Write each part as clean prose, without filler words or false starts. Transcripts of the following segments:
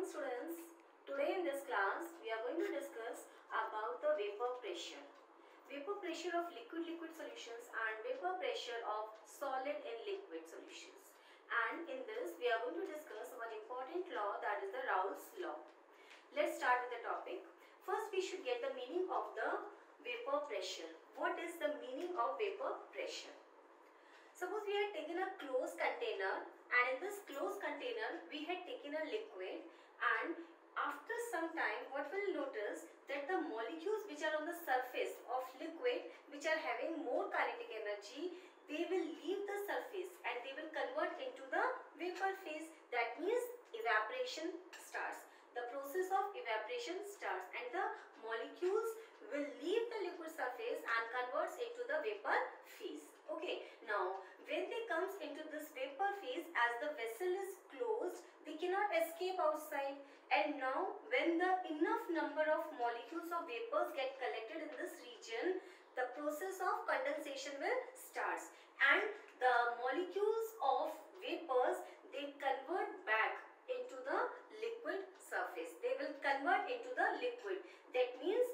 students. Today in this class we are going to discuss about the vapor pressure. Vapor pressure of liquid solutions and vapor pressure of solid and liquid solutions. And in this we are going to discuss one important law, that is the Raoult's law. Let's start with the topic. First we should get the meaning of the vapor pressure. What is the meaning of vapor pressure? Suppose we had taken a closed container, and in this closed container we had taken a liquid, and after some time what we'll notice that the molecules which are on the surface of liquid, which are having more kinetic energy, they will leave the surface and they will convert into the vapor phase. That means evaporation starts. The process of evaporation starts and the molecules will leave the liquid surface and converts into the vapor phase. Okay, now when they comes into this vapor phase, as the vessel is closed, they cannot escape outside, and now when the enough number of molecules of vapors get collected in this region, the process of condensation will start, and the molecules of vapors, they convert back into the liquid surface. They will convert into the liquid. That means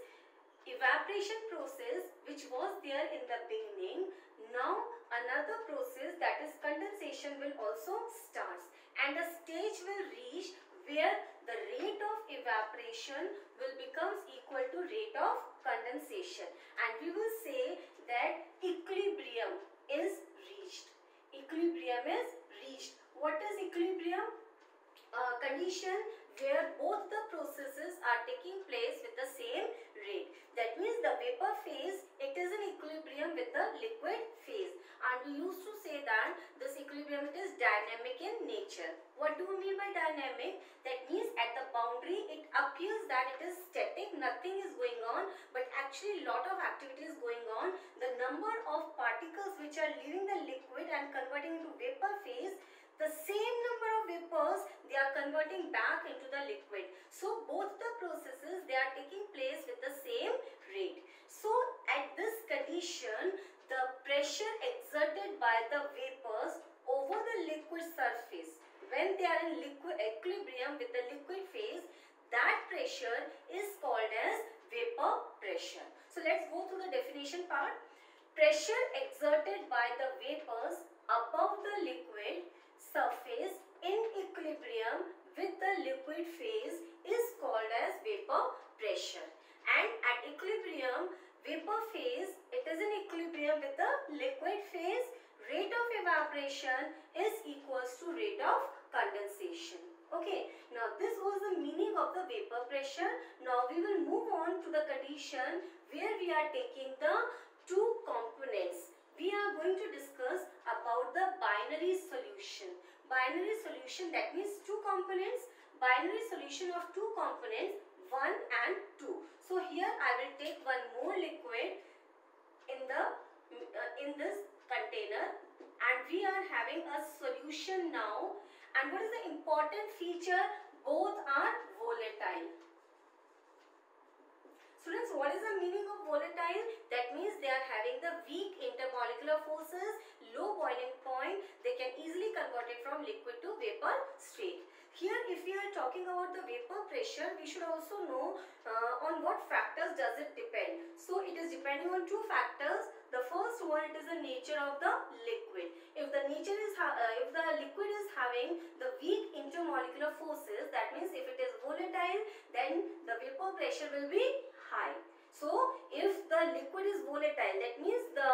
evaporation process which was there in the beginning, now another process, that is condensation, will also start, and a stage will reach where the rate of evaporation will becomes equal to rate of condensation, and we will say that equilibrium is reached. Equilibrium is reached. What is equilibrium? A condition where both the processes are taking place with the same rate. That means the vapor phase, it is in equilibrium with the liquid phase, and we used to say that this equilibrium, it is dynamic in nature. What do we mean by dynamic? That means at the boundary it appears that it is static, nothing is going on, but actually lot of activity is going on. The number of particles which are leaving the liquid and converting into vapor phase, the same number of vapors, they are converting back into the liquid. So both the processes, they are taking place with the same rate. So at this condition, the pressure exerted by the vapors over the liquid surface, when they are in liquid equilibrium with the liquid phase, that pressure is called as vapor pressure. So let's go through the definition part. Pressure exerted by the vapors above the liquid surface in equilibrium with the liquid phase is called as vapor pressure. And at equilibrium, vapor phase, it is in equilibrium with the liquid phase. Rate of evaporation is equals to rate of condensation. Okay, now this was the meaning of the vapor pressure. Now we will move on to the condition where we are taking the two components. We are going to discuss about the binary solution. Binary solution, that means two components. Binary solution of two components, 1 and 2. So here I will take one more liquid in this container, and we are having a solution now. And what is the important feature? Both are volatile. Students, what is the meaning of volatile? That means they are having the weak intermolecular forces, low boiling point. They can easily convert it from liquid to vapor state. Here, if we are talking about the vapor pressure, we should also know on what factors does it depend. So it is depending on two factors. The first one, it is the nature of the liquid. If the liquid is having the weak intermolecular forces, that means if it is volatile, then the vapor pressure will be high. So if the liquid is volatile, that means the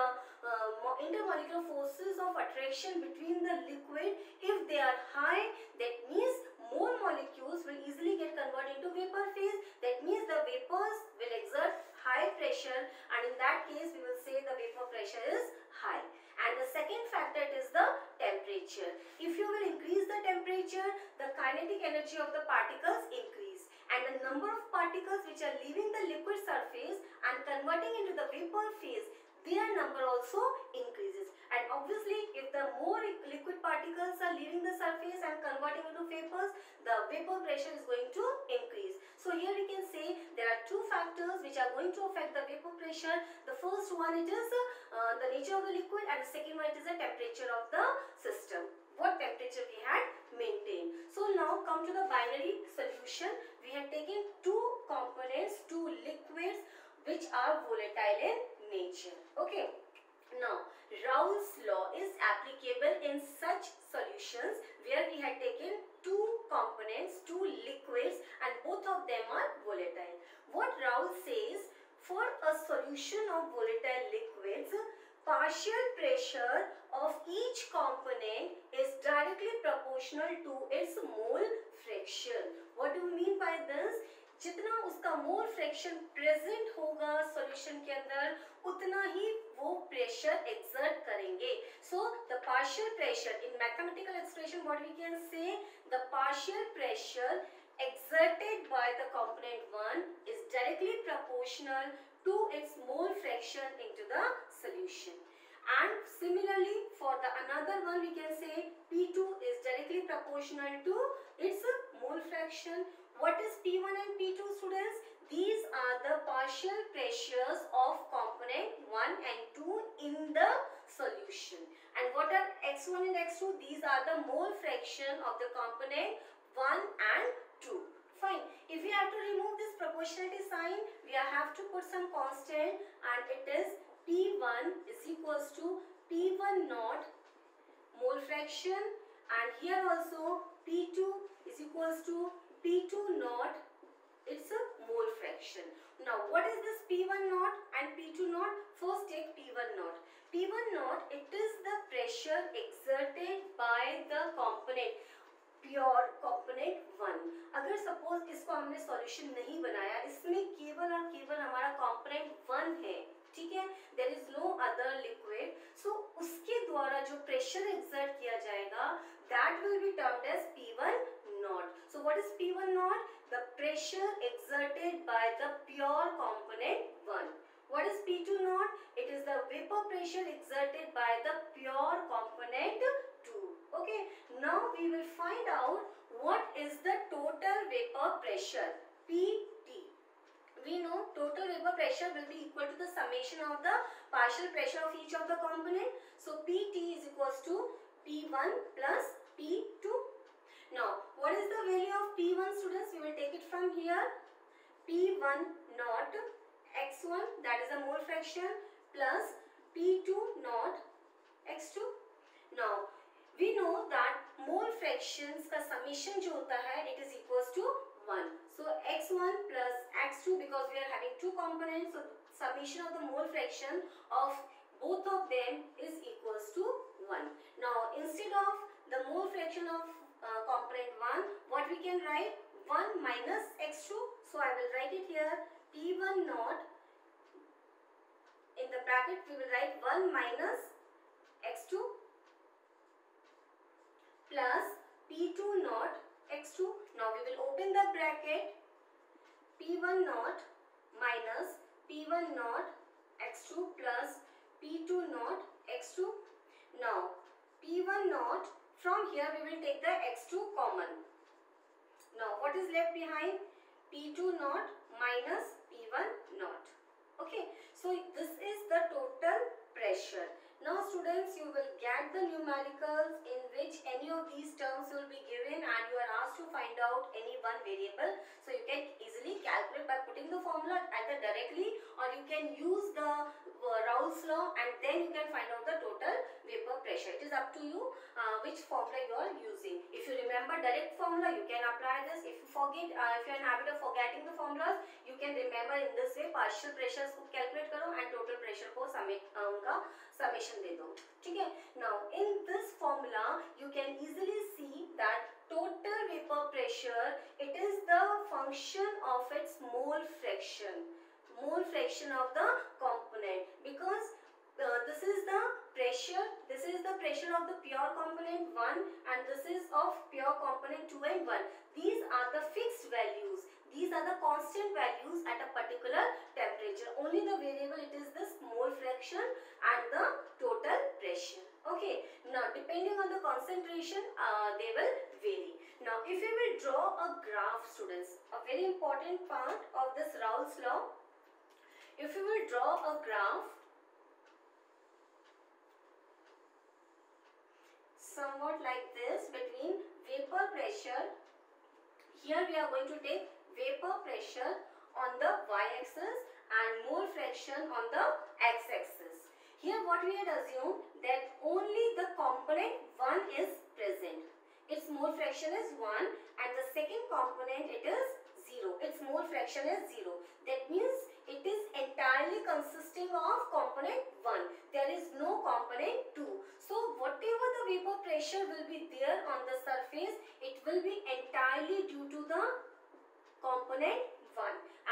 intermolecular forces of attraction between the liquid, if they are high, that means more molecules will easily get converted into vapor phase. That means the vapors will exert high pressure, and in that case we will say the vapor pressure is high. And the second factor is the temperature. If you will increase the temperature, the kinetic energy of the particles increase, and the number of particles which are leaving the liquid surface and converting into the vapor phase, their number also increases. And obviously if the more liquid particles are leaving the surface and converting into vapors, the vapor pressure is going to increase. So here we can say there are two factors which are going to affect the vapor pressure. The first one, it is the nature of the liquid, and the second one, it is the temperature of the system. what temperature we had maintained. So now come to the binary solution. We have taken two components, two liquids which are volatile in nature. Okay. Now Raoult's law is applicable in such solutions where we had taken two components, two liquids, and both of them are volatile. What Raoult says, for a solution of volatile liquids, partial pressure of each component is directly proportional to its mole fraction. What do you mean by this? जितना उसका mole fraction present होगा solution के अंदर उतना ही वो pressure exert करेंगे. So the partial pressure in mathematical expression what we can say, the partial pressure exerted by the component 1 is directly proportional to its mole fraction into the solution. And similarly for the another one we can say P2 is directly proportional to its mole fraction. What is P1 and P2, students? These are the partial pressures of component 1 and 2 in the solution. And what are X1 and X2? These are the mole fraction of the component 1 and 2. Fine. If we have to remove this proportionality sign, we have to put some constant, and it is P1 is equals to P1 naught mole fraction, and here also P2 is equals to P2 naught, it's a mole fraction. Now what is this P1 naught and P2 naught? First take P1 naught. P1 naught, it is the pressure exerted by the component, pure component 1. अगर suppose इसको हमने solution नहीं बनाया, इसमें केवल और केवल हमारा कंपोनेंट 1 है, ठीक है, there is no other liquid, so उसके द्वारा जो प्रेशर एक्सर्ट किया जाएगा that will be termed as P1 naught. So what is P1 naught? The pressure exerted by the pure component 1. What is P2 naught? It is the vapor pressure exerted by the pure component 2. Okay, now we will find out what is the total vapor pressure, PT. We know total vapor pressure will be equal to the summation of the partial pressure of each of the component. So PT is equals to P1 plus P2. Now what is the value of P1, students? We will take it from here. P1 naught X1, that is a mole fraction, plus P2 naught X2. Now we know that mole fractions का summation जो होता है it is equals to 1. So x1 plus x2, because we are having two components, so summation of the mole fraction of both of them is equals to 1. Now instead of the mole fraction of component 1, what we can write? 1 minus x2. So I will write it here, P1 naught, in the bracket we will write 1 minus x2 plus P2 naught x2. Now we will open the bracket, P1 naught minus P1 naught x2 plus P2 naught x2. Now P1 naught, from here we will take the x2 common. Now what is left behind? P2 naught minus P1 naught. Okay, so this is the total pressure. Now students, you will get the numericals in which any of these terms will be given and you are asked to find out any one variable. So you can easily calculate by putting the formula either directly, or you can use the Raoult's law and then you can find out the total vapor pressure. It is up to you which formula you are using. If you remember direct formula, you can apply this. If you forget, if you are in habit of forgetting the formulas, you can remember in this way. Partial pressures को calculate करो and total pressure को उनका summation दे दो, ठीक है. Now in this formula you can easily see that total vapor pressure, it is the function of its mole fraction of the component, because this is the pressure of the pure component 1 and this is of pure component 2 and 1. These are the fixed values. These are the constant values at a particular temperature. Only the variable, it is this mole fraction and the total pressure. Okay. Now depending on the concentration, they will vary. Now if we will draw a graph, students, a very important part of this Raoult's law. If we will draw a graph, somewhat like this between vapor pressure. Here we are going to take vapor pressure on the y-axis and mole fraction on the x-axis. Here what we had assumed that only the component 1 is present. Its mole fraction is 1 and the second component it is 0. Its mole fraction is 0. That means it is entirely consisting of component 1. There is no component 2. So whatever the vapor pressure will be there on the surface, it will be entirely due to the component 1.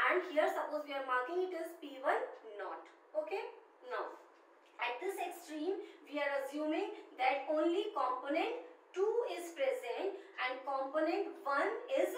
And here suppose we are marking it as P1 naught. Okay. Now at this extreme we are assuming that only component 2 is present and component 1 is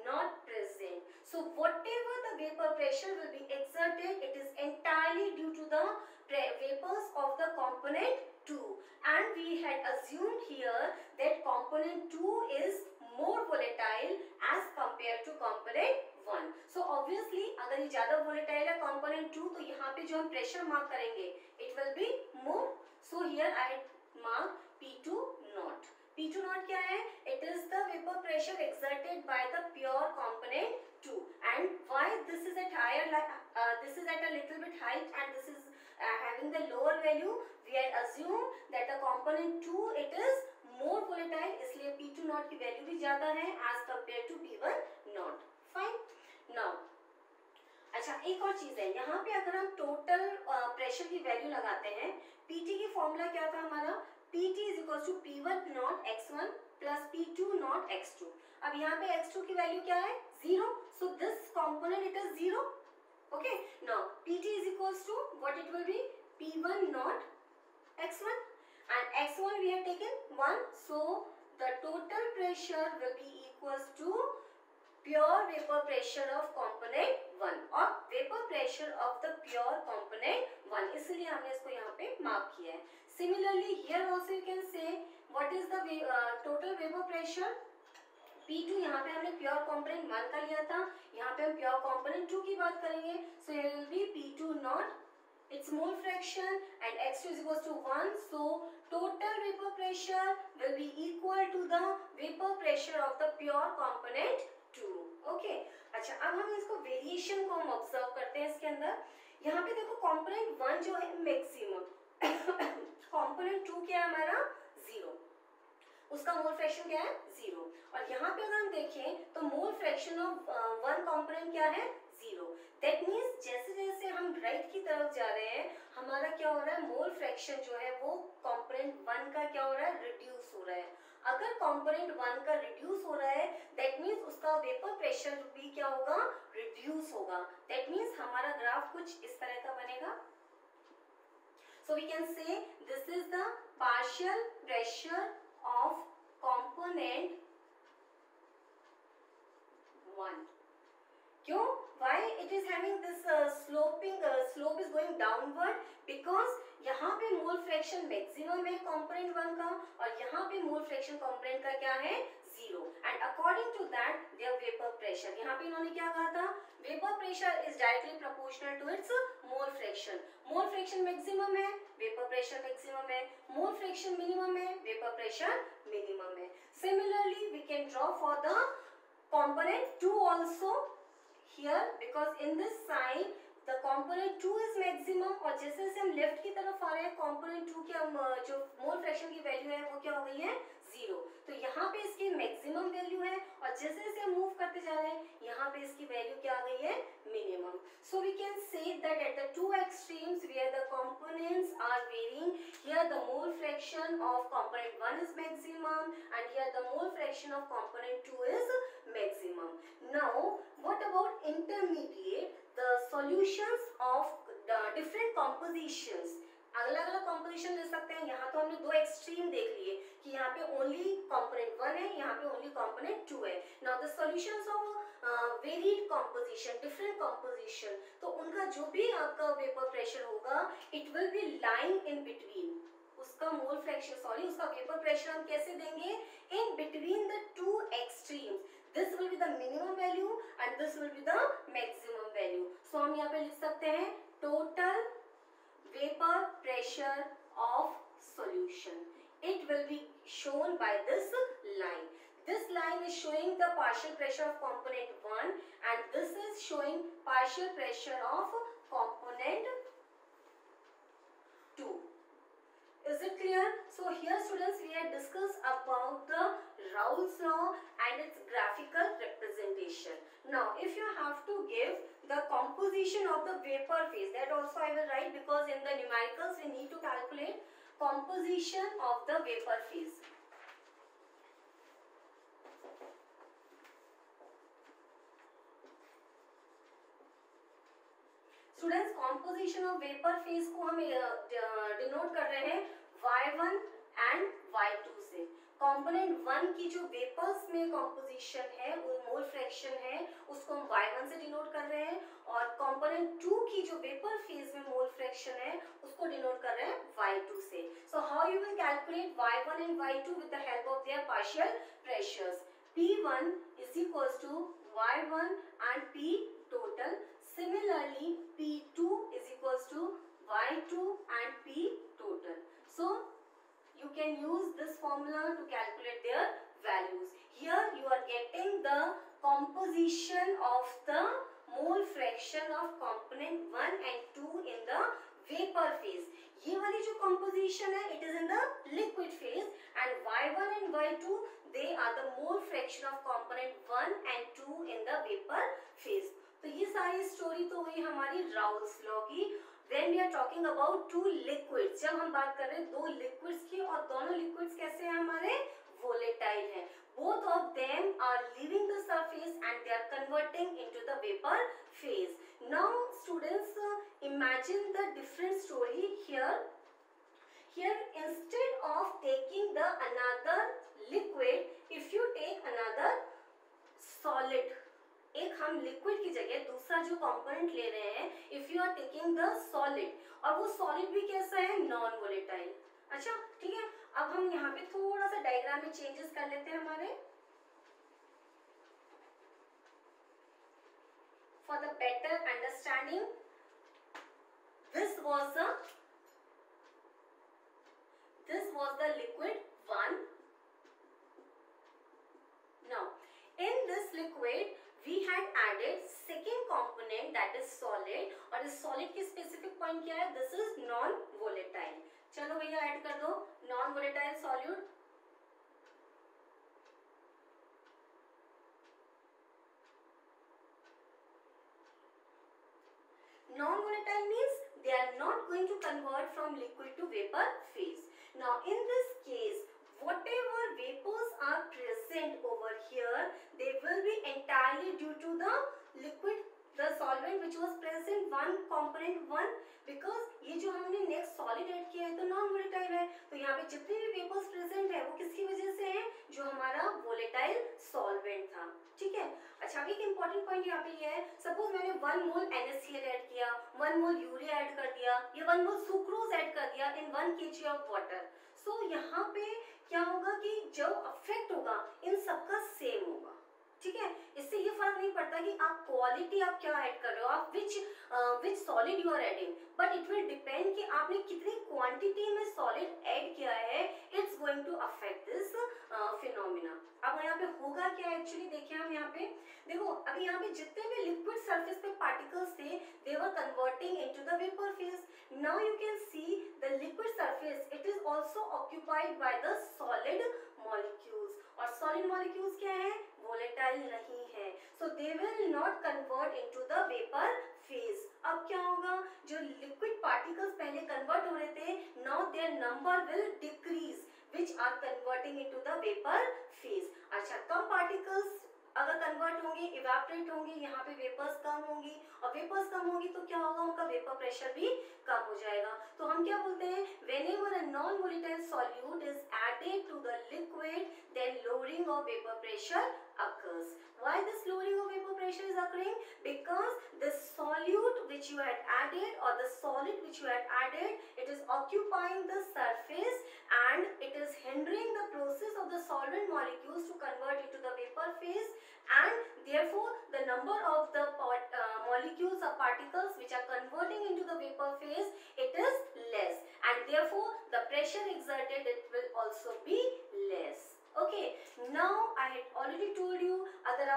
not present. So whatever the vapor pressure will be exerted, it is entirely due to the vapors of the component 2. And we had assumed here that component 2 is more volatile as compared to component 1. So obviously अगर ये ज़्यादा volatile है component 2, तो यहाँ पे जो हम pressure mark करेंगे, it will be more. So here I mark P2 naught. P2 naught क्या है? It is the vapor pressure exerted by the pure component 2. And why this is at higher, this is at a little bit height and this is having the lower value? We had assumed that the component 2 it is more volatile, इसलिए P2 naught की value भी ज़्यादा है as compared to P1 naught. Fine. Now, अच्छा एक और चीज है, यहाँ पे अगर हम टोटल प्रेशर की वैल्यू लगाते हैं, PT की फॉर्मूला क्या था हमारा? PT is equals to P1 naught x1 plus P2 naught x2. अब यहाँ पे x2 की वैल्यू क्या है? 0. So this component it is 0. Okay. Now PT is equals to what it will be? P1 naught x1 and x1 we have taken 1. So the total pressure will be equals to pure vapor pressure of component 1 or vapor pressure of the pure component 1. इसलिए हमने इसको यहाँ पे mark किया है. Similarly here also you can say what is the total vapor pressure? P2 यहाँ पे हमने pure component 1 का लिया था, यहाँ पे हम pure component 2 की बात करेंगे. So here will be P2 naught, its mole fraction and x2 is equals to 1. So total vapor pressure will be equal to the vapor pressure of the pure component 2. Okay. अच्छा अब हम इसको variation को हम observe करते हैं इसके अंदर. यहाँ पे देखो कंपोनेंट 1 जो है मैक्सिमम, कंपोनेंट 2 क्या है हमारा? 0. उसका मोल फ्रैक्शन क्या है? 0. और यहाँ पे अगर हम देखें तो मोल फ्रैक्शन ऑफ 1 कंपोनेंट क्या है? 0. दैट मीन्स जैसे जैसे हम राइट की तरफ जा रहे हैं हमारा क्या हो रहा है? मोल फ्रैक्शन जो है वो कंपोनेंट 1 का क्या हो रहा है? रिड्यूस हो रहा है. अगर कंपोनेंट 1 का रिड्यूस हो रहा है दैट मीन्स उसका वेपर प्रेशर भी क्या होगा? रिड्यूस होगा. दैट मीन्स हमारा ग्राफ कुछ इस तरह का बनेगा. So we can say this is the partial pressure of component 1. क्यों? Why it is having this slope is going downward? Because यहाँ पे मोल फ्रैक्शन मैक्सिमम है कंपोनेंट 1 का और यहाँ पे मोल फ्रैक्शन कंपोनेंट का क्या है? 0. And according to that there vapour pressure, यहाँ पे इन्होंने क्या कहा था? Vapour pressure is directly proportional to its mole fraction. Mole fraction maximum है, वेपर प्रेशर मैक्सिमम है. मोल फ्रैक्शन मिनिमम है, वेपर प्रेशर मिनिमम है. Similarly we can draw for the component 2 also here, because in this side the component 2 is maximum और जैसे जैसे हम left की तरफ आ रहे हैं component 2 की हम जो मोल फ्रैक्शन की वैल्यू है वो क्या हो गई है? 0. तो यहाँ पे इसकी मैक्सिमम वैल्यू है और जैसे जैसे मूव करते जा रहे हैं यहाँ पे इसकी वैल्यू क्या आ गई है? Minimum. So we can say that at the two extremes where the components are varying, here the mole fraction of component 1 is maximum and here the mole fraction of component 2 is maximum. Now what about intermediate, the solutions of the different compositions? अलग अलग composition ले सकते हैं. यहाँ तो हमने दो extreme देख लिए कि यहाँ पे ओनली कंपोनेंट 1 है, यहाँ पे ओनली कंपोनेंट 2 है. Now the solutions of varied composition, different composition, तो उनका जो भी आपका वेपर प्रेशर होगा it will be lying in between. उसका मोल फ्रैक्शन उसका वेपर प्रेशर हम कैसे देंगे? In between the two extremes. This will be the minimum value and this will be the maximum value. So हम यहाँ पे लिख सकते हैं total vapor pressure of solution. It will shown by this line. This line is showing the partial pressure of component 1 and this is showing partial pressure of component 2. Is it clear? So here students, we had discussed about the Raoult's law and its graphical representation. Now if you have to give the composition of the vapor phase, that also I will write, because in the numericals we need to calculate composition of the vapor phase. Students composition of vapour phase को हम denote कर रहे हैं y1 and y2 से. Component 1 की जो vapours में composition है, वो मोल फ्रैक्शन है, उसको हम y1 से डिनोट कर रहे हैं और कंपोनेंट 2 की जो वेपर फेज में मोल फ्रैक्शन है, उसको डिनोट कर रहे हैं y2 से. So how you will calculate y1 and y2 with the help of their partial pressures. P1 is equals to y1 and P total. Similarly, P2 is equals to Y2 and P total. So, you can use this formula to calculate their values. Here you are getting the composition of the mole fraction of component 1 and 2 in the vapor phase. ये वाली जो composition है, it is in the liquid phase and Y1 and Y2 they are the mole fraction of component 1 and 2 in the vapor phase. तो ये सारी story तो हुई हमारी राउल्स लॉ की. When we are talking about two liquids, जब हम बात कर रहे हैं दो liquids की, और दोनों liquids कैसे हैं हमारे, volatile हैं. Both of them are leaving the surface and they are converting into the vapor phase. Now students, imagine the different story here. Here instead of taking the another liquid, if you take another solid, एक हम liquid की जगह दूसरा जो component ले रहे हैं, if you are taking the solid, और वो सॉलिड भी कैसा है, नॉन वोलेटाइल. अच्छा ठीक है. अब हम यहाँ पे थोड़ा सा डायग्राम में चेंजेस कर लेते हैं हमारे, for the better understanding. This was the liquid 1. Now in this liquid we had added second component, that is solid, और इस solid की specific point क्या है, this is non volatile. चलो भैया ऐड कर दो non volatile solute. Non volatile means they are not going to convert from liquid to vapor phase. Now in this case, whatever vapors are present over here, they will be entirely due to the liquid, the solvent which was present one component 1, because ये जो हमने next solid add किया है तो non volatile है, तो यहाँ पे जितने भी vapors present है वो किसकी वजह से है, जो हमारा volatile solvent था. ठीक है. अच्छा एक important point यहाँ पे ये है, suppose मैंने 1 mole NaCl ऐड किया, 1 mole यूरिया ऐड कर दिया, ये 1 mole सुक्रोज ऐड कर दिया in 1 kg of water. So यहाँ पे क्या होगा कि जो अफेक्ट होगा इन सबका सेम होगा. ठीक है. इससे ये फर्क नहीं पड़ता कि आप क्वालिटी आप क्या ऐड कर रहे हो, आप which solid you are adding, but it will depend कि आपने कितनी क्वांटिटी में सॉलिड ऐड किया है. It's going to affect this phenomena. अब यहाँ पे होगा क्या एक्चुअली, देखिए हम यहाँ पे देखो, अभी यहाँ पे जितने भी लिक्विड सरफेस पे पार्टिकल्स थे, they were converting into the vapour phase. Now you can see the liquid surface, it is also occupied by the solid molecules, और सॉलिड मॉलिक्यूल्स क्या है, वोलेटाइल नहीं है, so they will not convert into the vapour phase. अब क्या होगा, जो liquid particles पहले कन्वर्ट हो रहे थे, now their number will decrease which are converting into the vapor phase. अच्छा कम particles अगर कन्वर्ट होंगे, इवेपोरेट होंगे, यहाँ पे वेपर्स कम होंगी, और वेपर्स कम होगी तो क्या होगा, उनका वेपर प्रेशर भी कम हो जाएगा. तो हम क्या बोलते हैं, whenever a non-volatile solute is added to the liquid, then lowering of vapor pressure occurs. Why this lowering of vapor pressure is occurring? Because the solute which you had added, or the solid which you had added, it is occupying the surface and it is hindering the process of the solvent molecules to convert into the vapor phase, and therefore the number of the molecules or particles which are converting into the vapor phase, it is less, and therefore the pressure exerted, it will also be less.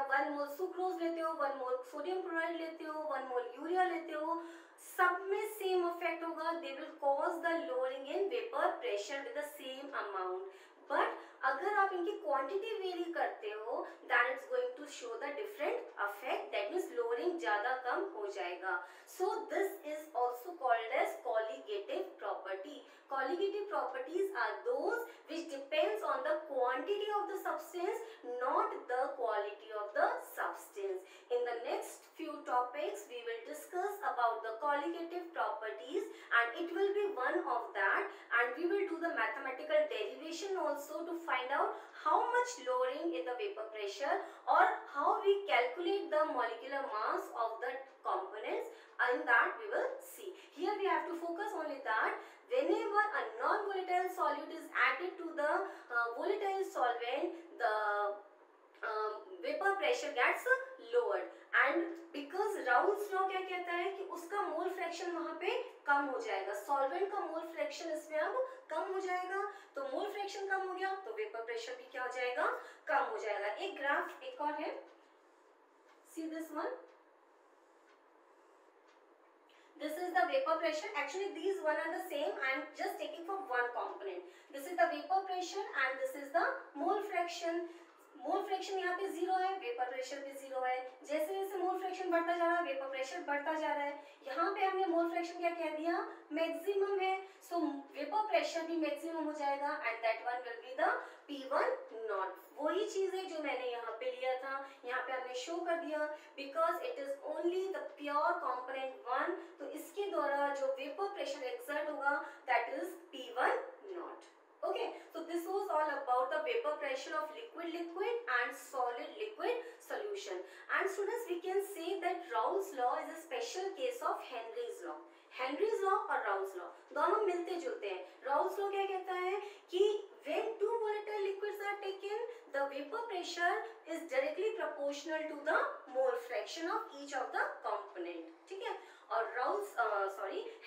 आप 1 मोल sucrose लेते हो, 1 मोल sodium chloride लेते हो, 1 मोल urea लेते हो, सब में same effect होगा. They will cause the lowering in vapour pressure with the same amount. But अगर आप इनकी क्वांटिटी वेरी करते हो that is going to show the different effect. That means lowering ज्यादा कम हो जाएगा. So this is also called as colligative property. Colligative properties are those which depends on the quantity of the substance, not the quality of the substance. In the next few topics we will discuss about the colligative properties and it will be one of that, and we will do the mathematical derivation also to find out how much lowering in the vapor pressure or how we calculate the molecular mass of the components. In that we will see. Here we have to focus only that whenever a non-volatile solute is added to the volatile solvent, the vapor pressure gets lowered. And because Raoult's law क्या कहता है कि उसका mole fraction वहाँ पे कम हो जाएगा. Solvent का मोल फ्रैक्शन इसमें अब कम हो जाएगा. तो मोल फ्रैक्शन कम हो गया तो वेपर प्रेशर भी क्या हो जाएगा, कम हो जाएगा. एक ग्राफ एक और है, see this one. This is the vapor pressure. Actually these one are the same. I am just taking from one component. This is the vapor pressure and this is the mole fraction. Mole fraction यहाँ पे 0 है, vapour pressure भी 0 है. जैसे जैसे mole fraction बढ़ता जा रहा है वेपर प्रेशर बढ़ता जा रहा है. यहाँ पे हमने मोल फ्रैक्शन क्या कह दिया, मैक्सिमम है. सो वेपर प्रेशर भी मैक्सिमम हो जाएगा and that one will be the P1 not. वही चीज है जो मैंने यहाँ पे लिया था, यहाँ पे हमने शो कर दिया. Because it is only the pure component 1, तो इसके द्वारा जो वेपर प्रेशर एक्सर्ट होगा that is P1 not. Okay, so this was all about the vapor pressure of liquid and solid-liquid solution. And students, we can say that Raoult's law is a special case of Henry's law. Henry's law और Raoult's law दोनों मिलते जुलते हैं. Raoult's law क्या कहता है कि when two volatile liquids are taken, the vapor pressure is directly proportional to the mole fraction of each of the component. ठीक है. और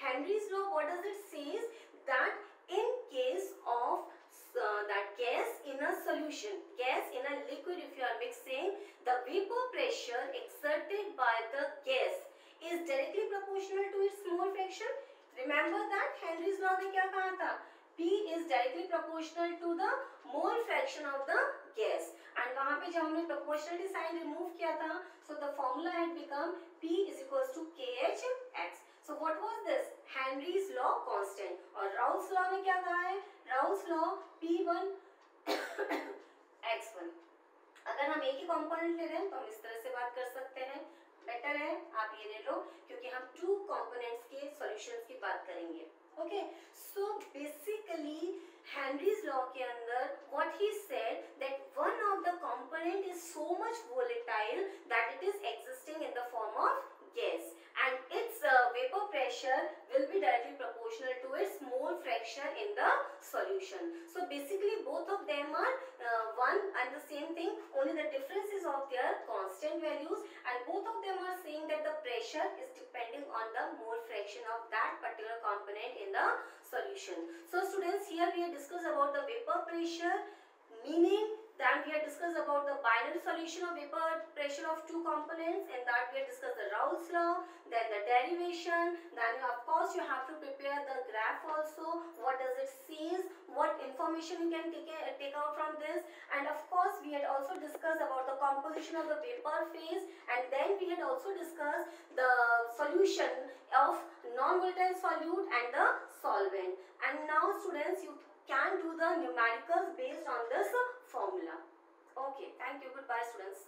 Henry's law, what does it says that in case of that gas in a solution, gas in a liquid, if you are mixing, the vapor pressure exerted by the gas is directly proportional to its mole fraction. Remember that Henry's law ने क्या कहा था, P is directly proportional to the mole fraction of the gas. And वहाँ पे जब हमने proportionality sign remove किया था, so the formula had become P is equals to KHX. So what was this? Henry's law constant. और Raoult's law ने क्या कहा है? Raoult's law P1 X1. अगर हम एक ही कंपोनेंट ले रहे हैं तो हम इस तरह से बात कर सकते हैं. बेटर है आप ये ले लो क्योंकि हम 2 कंपोनेंट्स के सॉल्यूशंस की बात करेंगे. Okay, so basically Henry's law के अंदर what he said that one of the component is so much volatile that it is existing in the form of gas and its vapor pressure will be directly proportional to its mole fraction in the solution. So basically both of them are one and the same thing, only the difference is of their constant values, and both of them are saying that the pressure is depending on the mole fraction of that particular component in the solution. So students, here we have discussed about the vapor pressure, meaning then we have discussed about the binary solution of vapor pressure of 2 components, and that we have discussed the Raoult's law, then the derivation, then of course you have to prepare the graph also, what does it says, what information you can take out from this, and of course we had also discussed about the composition of the vapor phase, and then we had also discussed the solution of non-volatile solute and the solvent. And now students, you can do the numericals based on this formula. Okay, thank you. Goodbye students.